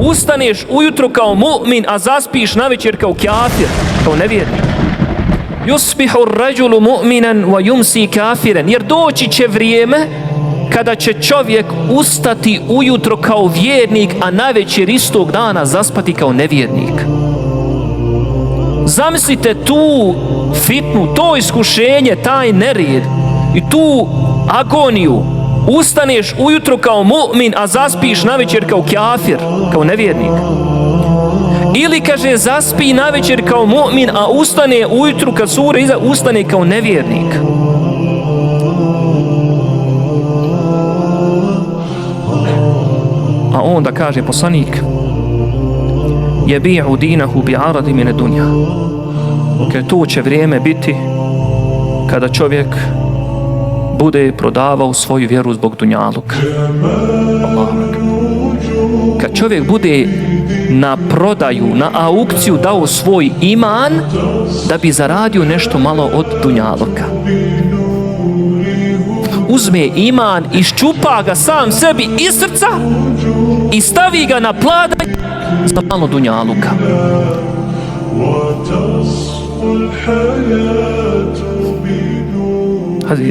ustaneš ujutro kao mu'min, a zaspiš navečer kao kafir, kao nevjernik. Yusbihu ar-rajulu mu'minan wa yumsi kafiran, jer doći će vrijeme kada će čovjek ustati ujutro kao vjernik, a navečer istog dana zaspati kao nevjernik. Zamislite tu fitnu, to iskušenje, taj nered i tu agoniju. Ustaneš ujutro kao mu'min, a zaspiš navečer kao kafir, kao nevjernik. Ili kaže zaspi navečer kao mu'min, a ustane ujutru kad sura iza, ustane kao nevjernik. A onda kaže poslanik: Jebi'u dinahu bi'aradi mine dunja. Kad to će vrijeme biti kada čovjek bude prodavao svoju vjeru zbog dunjaluka. Kad čovjek bude na prodaju, na aukciju dao svoj iman da bi zaradio nešto malo od dunjaluka. Uzme iman, iščupa ga sam sebi iz srca i stavi ga na pladanje za malo dunjaluka.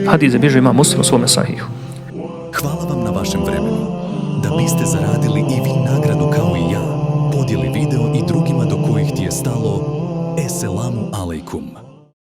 Hadis zabilježio Imam Muslim u svome sahihu. Hvala vam na vašem vremenu. Da biste zaradili i vi nagradu kao i ja, podijeli video i drugima do kojih ti je stalo. Esselamu alaikum.